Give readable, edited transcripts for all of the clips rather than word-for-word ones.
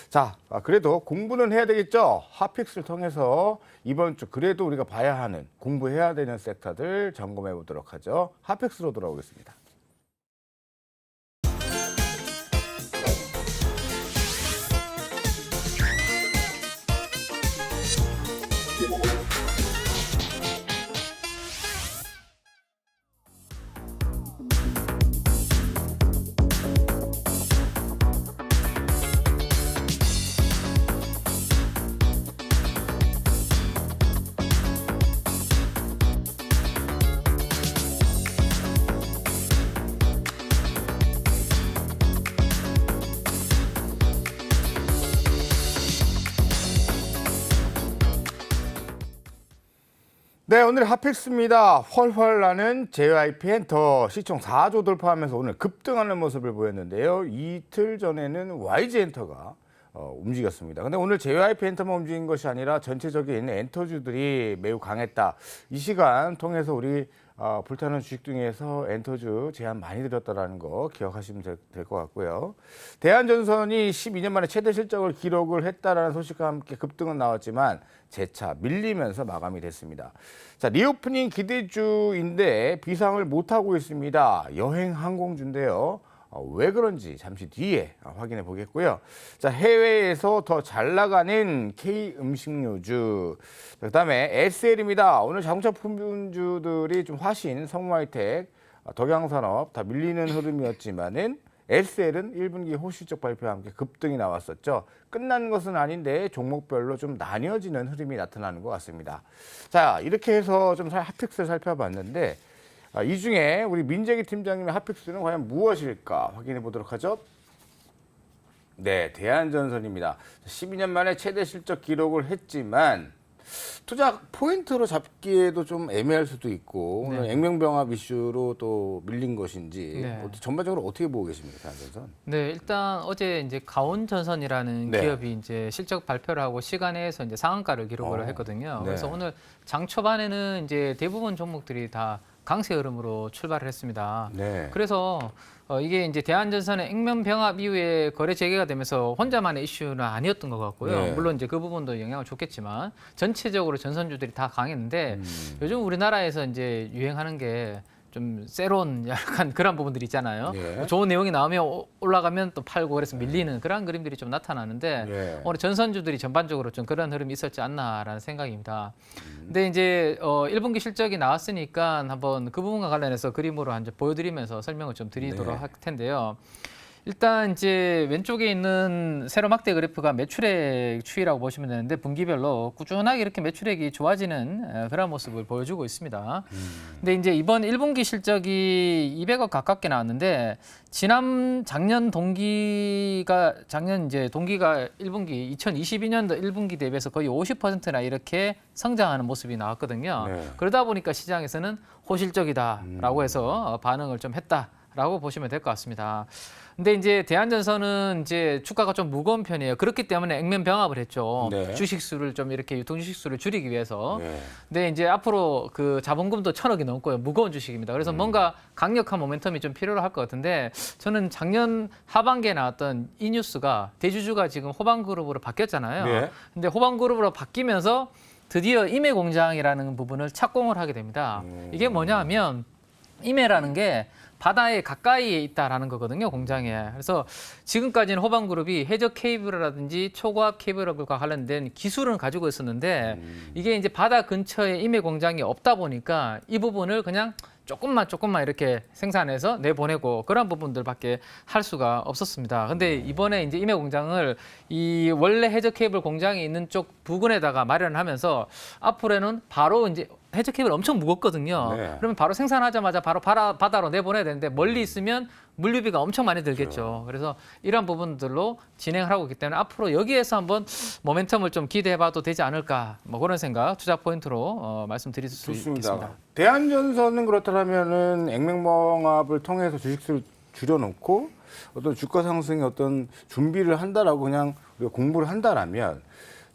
자, 그래도 공부는 해야 되겠죠? 핫픽스를 통해서 이번 주 그래도 우리가 봐야 하는, 공부해야 되는 섹터들 점검해 보도록 하죠. 핫픽스로 돌아오겠습니다. 네, 오늘 핫픽스입니다. 훨훨 나는 JYP 엔터 시총 4조 돌파하면서 오늘 급등하는 모습을 보였는데요. 이틀 전에는 YG 엔터가 움직였습니다. 근데 오늘 JYP 엔터만 움직인 것이 아니라 전체적인 엔터주들이 매우 강했다. 이 시간 통해서 우리 불타는 주식 중에서 엔터주 제한 많이 드렸다는 거 기억하시면 될 것 같고요. 대한전선이 12년 만에 최대 실적을 기록을 했다라는 소식과 함께 급등은 나왔지만 재차 밀리면서 마감이 됐습니다. 자, 리오프닝 기대주인데 비상을 못하고 있습니다. 여행 항공주인데요. 왜 그런지 잠시 뒤에 확인해 보겠고요. 자, 해외에서 더 잘 나가는 K 음식료주. 그다음에 SL입니다. 오늘 자동차 품주들이 좀 화신, 성모하이텍, 덕양산업 다 밀리는 흐름이었지만은 SL은 1분기 호실적 발표와 함께 급등이 나왔었죠. 끝난 것은 아닌데 종목별로 좀 나뉘어지는 흐름이 나타나는 것 같습니다. 자, 이렇게 해서 좀 핫픽스를 살펴봤는데 이 중에 우리 민재기 팀장님의 핫픽스는 과연 무엇일까 확인해 보도록 하죠. 네, 대한전선입니다. 12년 만에 최대 실적 기록을 했지만 투자 포인트로 잡기에도 좀 애매할 수도 있고 오늘 액면병합 이슈로 또 밀린 것인지 전반적으로 어떻게 보고 계십니까, 대한전선? 네, 일단 어제 이제 가온전선이라는 기업이 이제 실적 발표를 하고 시간에서 이제 상한가를 기록을 했거든요. 그래서 오늘 장 초반에는 이제 대부분 종목들이 다 강세 흐름으로 출발을 했습니다. 그래서 이게 이제 대한전선의 액면병합 이후에 거래 재개가 되면서 혼자만의 이슈는 아니었던 것 같고요. 물론 이제 그 부분도 영향을 줬겠지만 전체적으로 전선주들이 다 강했는데 요즘 우리나라에서 이제 유행하는 게 좀 새로운 약간 그런 부분들이 있잖아요. 좋은 내용이 나오면 올라가면 또 팔고 그래서 밀리는 그런 그림들이 좀 나타나는데 오늘 전선주들이 전반적으로 좀 그런 흐름이 있었지 않나라는 생각입니다. 근데 이제 1분기 실적이 나왔으니까 한번 그 부분과 관련해서 그림으로 한 보여드리면서 설명을 좀 드리도록 할 텐데요. 일단 이제 왼쪽에 있는 세로 막대 그래프가 매출액 추이라고 보시면 되는데 분기별로 꾸준하게 이렇게 매출액이 좋아지는 그런 모습을 보여주고 있습니다. 근데 이제 이번 1분기 실적이 200억 가깝게 나왔는데 작년 동기가 1분기 2022년도 1분기 대비해서 거의 50%나 이렇게 성장하는 모습이 나왔거든요. 그러다 보니까 시장에서는 호실적이다라고 해서 반응을 좀 했다라고 보시면 될 것 같습니다. 근데 이제 대한전선은 이제 주가가 좀 무거운 편이에요. 그렇기 때문에 액면 병합을 했죠. 주식 수를 좀 이렇게 유통 주식 수를 줄이기 위해서. 근데 이제 앞으로 그 자본금도 1,000억이 넘고요. 무거운 주식입니다. 그래서 뭔가 강력한 모멘텀이 좀 필요로 할 것 같은데 저는 작년 하반기에 나왔던 이 뉴스가 대주주가 지금 호방그룹으로 바뀌었잖아요. 근데 호방그룹으로 바뀌면서 드디어 임해공장이라는 부분을 착공을 하게 됩니다. 이게 뭐냐 하면 임해라는 게 바다에 가까이에 있다라는 거거든요, 공장에. 그래서 지금까지는 호방그룹이 해저 케이블이라든지 초고압 케이블과 관련된 기술은 가지고 있었는데 이게 이제 바다 근처에 임해 공장이 없다 보니까 이 부분을 그냥 조금만 이렇게 생산해서 내보내고 그런 부분들밖에 할 수가 없었습니다. 근데 이번에 이제 임해 공장을 이 원래 해저 케이블 공장이 있는 쪽 부근에다가 마련하면서 앞으로는 바로 이제 해저 케이블 엄청 무겁거든요. 그러면 바로 생산하자마자 바로 바다로 내보내야 되는데 멀리 있으면 물류비가 엄청 많이 들겠죠. 그래서 이런 부분들로 진행을 하고 있기 때문에 앞으로 여기에서 한번 모멘텀을 좀 기대해봐도 되지 않을까 뭐 그런 생각 투자 포인트로 말씀드릴 수 있겠습니다. 대한전선은 그렇다면은 액면병합을 통해서 주식수를 줄여놓고 어떤 주가 상승의 어떤 준비를 한다라고 그냥 우리가 공부를 한다라면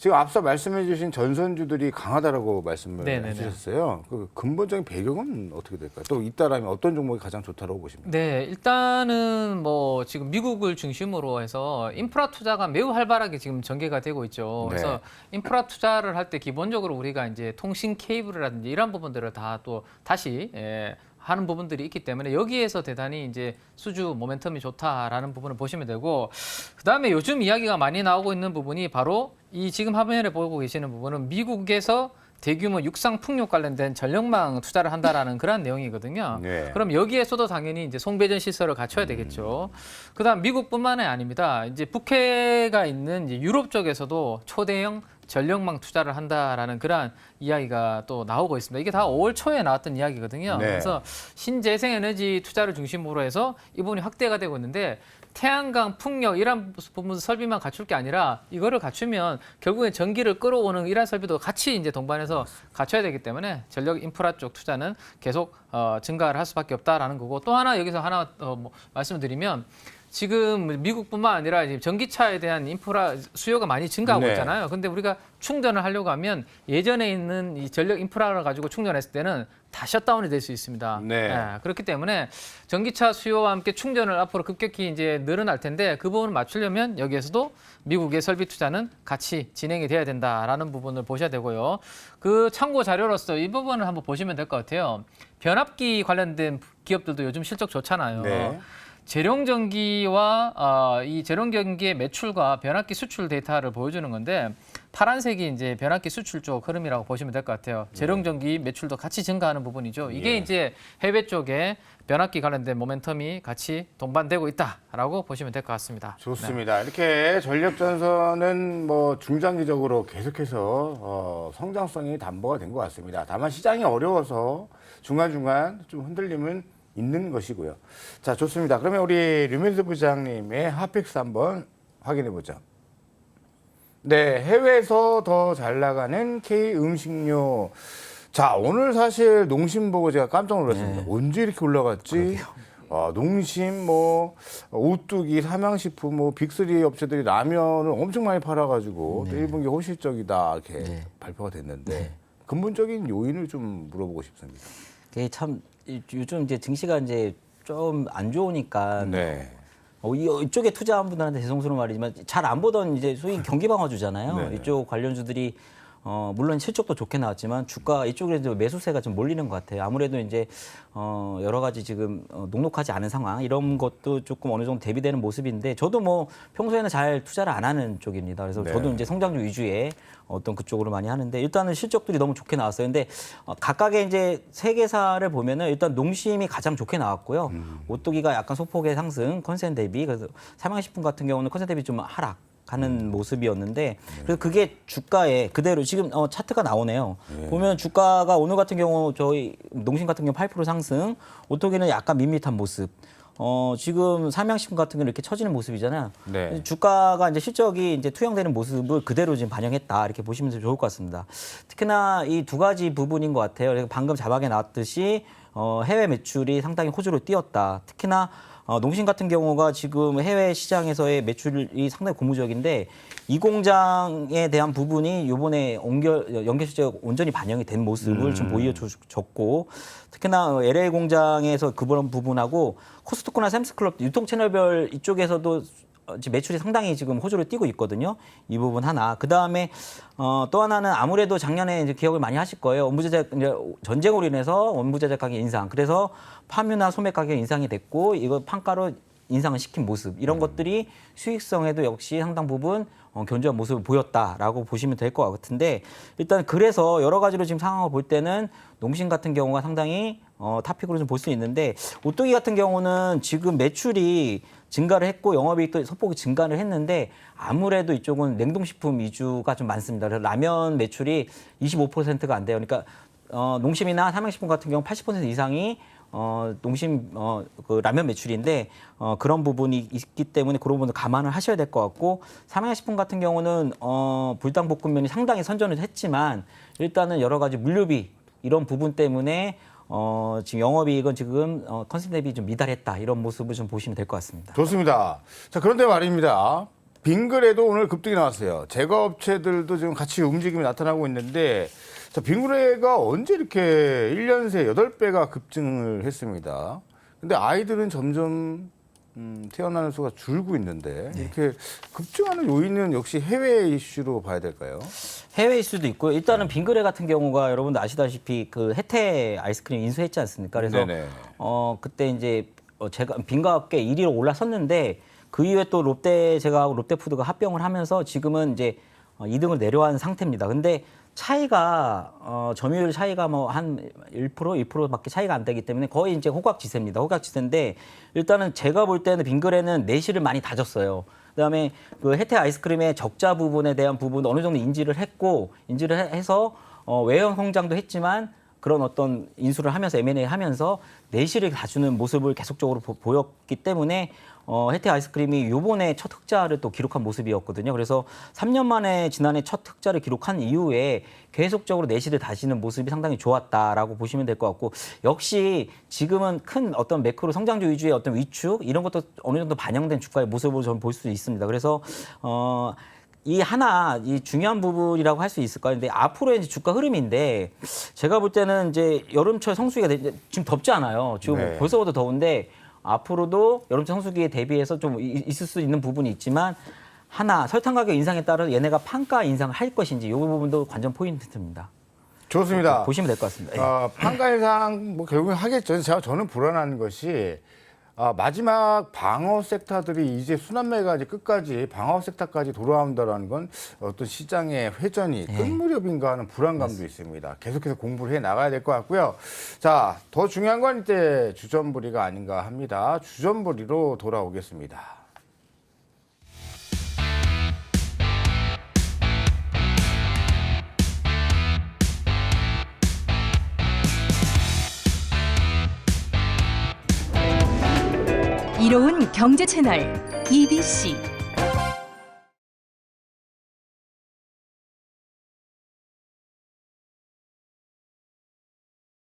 지금 앞서 말씀해주신 전선주들이 강하다라고 말씀을 네네네. 해주셨어요. 그 근본적인 배경은 어떻게 될까요? 또 있다라면 어떤 종목이 가장 좋다고 보십니까? 네, 일단은 뭐 지금 미국을 중심으로 해서 인프라 투자가 매우 활발하게 지금 전개가 되고 있죠. 네. 그래서 인프라 투자를 할 때 기본적으로 우리가 이제 통신 케이블이라든지 이런 부분들을 다 또 다시 하는 부분들이 있기 때문에 여기에서 대단히 이제 수주 모멘텀이 좋다라는 부분을 보시면 되고, 그다음에 요즘 이야기가 많이 나오고 있는 부분이 바로 이 지금 화면에 보고 계시는 부분은 미국에서 대규모 육상 풍력 관련된 전력망 투자를 한다라는 그런 내용이거든요. 네. 그럼 여기에서도 당연히 이제 송배전 시설을 갖춰야 되겠죠. 그다음 미국뿐만이 아닙니다. 이제 북해가 있는 이제 유럽 쪽에서도 초대형 전력망 투자를 한다라는 그런 이야기가 또 나오고 있습니다. 이게 다 5월 초에 나왔던 이야기거든요. 네. 그래서 신재생에너지 투자를 중심으로 해서 이 부분이 확대가 되고 있는데, 태양광, 풍력 이런 부분 설비만 갖출 게 아니라 이거를 갖추면 결국엔 전기를 끌어오는 이런 설비도 같이 이제 동반해서 갖춰야 되기 때문에 전력 인프라 쪽 투자는 계속 증가를 할 수밖에 없다라는 거고, 또 하나 여기서 하나 뭐 말씀을 드리면, 지금 미국뿐만 아니라 이제 전기차에 대한 인프라 수요가 많이 증가하고 네. 있잖아요. 근데 우리가 충전을 하려고 하면 예전에 있는 이 전력 인프라를 가지고 충전했을 때는 다 셧다운이 될 수 있습니다. 네. 그렇기 때문에 전기차 수요와 함께 충전을 앞으로 급격히 이제 늘어날 텐데, 그 부분을 맞추려면 여기에서도 미국의 설비 투자는 같이 진행이 돼야 된다라는 부분을 보셔야 되고요. 그 참고 자료로서 이 부분을 한번 보시면 될 것 같아요. 변압기 관련된 기업들도 요즘 실적 좋잖아요. 네. 재룡전기와 이 재룡전기의 매출과 변압기 수출 데이터를 보여주는 건데, 파란색이 이제 변압기 수출 쪽 흐름이라고 보시면 될 것 같아요. 재룡전기 매출도 같이 증가하는 부분이죠. 이게 예. 이제 해외 쪽에 변압기 관련된 모멘텀이 같이 동반되고 있다라고 보시면 될 것 같습니다. 좋습니다. 이렇게 전력전선은 뭐 중장기적으로 계속해서 성장성이 담보가 된 것 같습니다. 다만 시장이 어려워서 중간중간 좀 흔들림은 있는 것이고요. 자, 좋습니다. 그러면 우리 류민수 부장님의 핫픽스 한번 확인해 보죠. 네, 해외에서 더 잘 나가는 K 음식료. 자, 오늘 사실 농심 보고 제가 깜짝 놀랐습니다. 네. 언제 이렇게 올라갔지? 농심, 뭐 오뚜기, 삼양식품, 뭐 빅3 업체들이 라면을 엄청 많이 팔아가지고 또 1분기 호실적이다 이렇게 네. 발표가 됐는데 네. 근본적인 요인을 좀 물어보고 싶습니다. 그게 참 요즘 이제 증시가 이제 좀 안 좋으니까 네. 이쪽에 투자한 분들한테 죄송스러운 말이지만 잘 안 보던 이제 소위 경기 방어주잖아요. 네네. 이쪽 관련주들이 물론 실적도 좋게 나왔지만 주가 이쪽에 이제 매수세가 좀 몰리는 것 같아요. 아무래도 이제 여러 가지 지금 녹록하지 않은 상황 이런 것도 조금 어느 정도 대비되는 모습인데, 저도 뭐 평소에는 잘 투자를 안 하는 쪽입니다. 그래서 네. 저도 이제 성장주 위주의 어떤 그쪽으로 많이 하는데, 일단은 실적들이 너무 좋게 나왔어요. 근데 각각의 이제 세 개사를 보면은 일단 농심이 가장 좋게 나왔고요. 오뚜기가 약간 소폭의 상승, 컨센 대비. 그래서 삼양식품 같은 경우는 컨센 대비 좀 하락. 가는 모습이었는데, 그래서 그게 주가에 그대로 지금 차트가 나오네요. 보면 주가가 오늘 같은 경우 저희 농심 같은 경우 8% 상승, 오토기는 약간 밋밋한 모습. 지금 삼양식품 같은 경우는 이렇게 처지는 모습이잖아요. 네. 주가가 이제 실적이 이제 투영되는 모습을 그대로 지금 반영했다 이렇게 보시면 좋을 것 같습니다. 특히나 이 두 가지 부분인 것 같아요. 그래서 방금 자막에 나왔듯이 해외 매출이 상당히 호조로 뛰었다. 특히나 농심 같은 경우가 지금 해외 시장에서의 매출이 상당히 고무적인데, 이 공장에 대한 부분이 이번에 연계 실적에 온전히 반영이 된 모습을 좀 보여줬고, 특히나 LA 공장에서 그런 부분하고 코스트코나 샘스클럽 유통 채널별 이쪽에서도 매출이 상당히 지금 호조를 띄고 있거든요. 이 부분 하나. 그 다음에 또 하나는 아무래도 작년에 이제 기억을 많이 하실 거예요. 원부자재 이제 전쟁으로 인해서 원부자재 가격 인상. 그래서 파묘나 소매 가격 인상이 됐고, 이거 판가로 인상을 시킨 모습. 이런 것들이 수익성에도 역시 상당 부분 견조한 모습을 보였다라고 보시면 될 것 같은데, 일단 그래서 여러 가지로 지금 상황을 볼 때는 농심 같은 경우가 상당히 탑픽으로 좀 볼 수 있는데, 오뚜기 같은 경우는 지금 매출이 증가를 했고 영업이익도 소폭이 증가를 했는데, 아무래도 이쪽은 냉동식품 위주가 좀 많습니다. 그래서 라면 매출이 25%가 안 돼요. 그러니까 농심이나 삼양식품 같은 경우 80% 이상이 농심 그 라면 매출인데, 그런 부분이 있기 때문에 그런 부분을 감안을 하셔야 될 것 같고, 삼양식품 같은 경우는 불닭볶음면이 상당히 선전을 했지만 일단은 여러 가지 물류비 이런 부분 때문에 지금 영업이익은 지금 컨셉 대비 좀 미달했다, 이런 모습을 좀 보시면 될 것 같습니다. 좋습니다. 자, 그런데 말입니다. 빙그레도 오늘 급등이 나왔어요. 제과업체들도 지금 같이 움직임이 나타나고 있는데 자, 빙그레가 언제 이렇게 1년 새 8배가 급증을 했습니다. 근데 아이들은 점점 태어나는 수가 줄고 있는데 이렇게 급증하는 요인은 역시 해외 이슈로 봐야 될까요? 해외일 수도 있고요. 일단은 빙그레 같은 경우가 여러분들 아시다시피 그 혜태 아이스크림 인수했지 않습니까? 그래서 네네. 그때 이제 제가 빙가업계 1위로 올라섰는데 그 이후에 또 제가 롯데푸드가 합병을 하면서 지금은 이제 2등을 내려간 상태입니다. 근데 차이가 점유율 차이가 뭐 한 1%밖에 차이가 안 되기 때문에 거의 이제 호각지세입니다. 호각지세인데 일단은 제가 볼 때는 빙그레는 내실을 많이 다졌어요. 그다음에 그 혜태 아이스크림의 적자 부분에 대한 부분 어느 정도 인지를 해서 외형 성장도 했지만 그런 어떤 인수를 하면서 M&A 하면서 내실을 다주는 모습을 계속적으로 보였기 때문에 혜태 아이스크림이 요번에 첫 흑자를 또 기록한 모습이었거든요. 그래서 3년 만에 지난해 첫 흑자를 기록한 이후에 계속적으로 내실을 다지는 모습이 상당히 좋았다라고 보시면 될 것 같고 역시 지금은 큰 어떤 매크로 성장주 위주의 어떤 위축 이런 것도 어느 정도 반영된 주가의 모습으로 저는 볼 수 있습니다. 그래서 이 중요한 부분이라고 할 수 있을 거예요. 근데 앞으로의 이제 주가 흐름인데 제가 볼 때는 이제 여름철 성수기가 지금 덥지 않아요. 지금 네. 벌써부터 더운데 앞으로도 여름철 성수기에 대비해서 좀 있을 수 있는 부분이 있지만 설탕 가격 인상에 따라 얘네가 판가 인상을 할 것인지 이 부분도 관전 포인트입니다. 좋습니다. 보시면 될 것 같습니다. 판가 인상 뭐 결국은 하겠죠. 저는 불안한 것이 마지막 방어 섹터들이 이제 순환매가 이제 끝까지 방어 섹터까지 돌아온다라는 건 어떤 시장의 회전이 끝 무렵인가 하는 불안감도 있습니다. 계속해서 공부를 해 나가야 될 것 같고요. 자, 더 중요한 건 이제 주전부리가 아닌가 합니다. 주전부리로 돌아오겠습니다. 이로운 경제 채널 EBC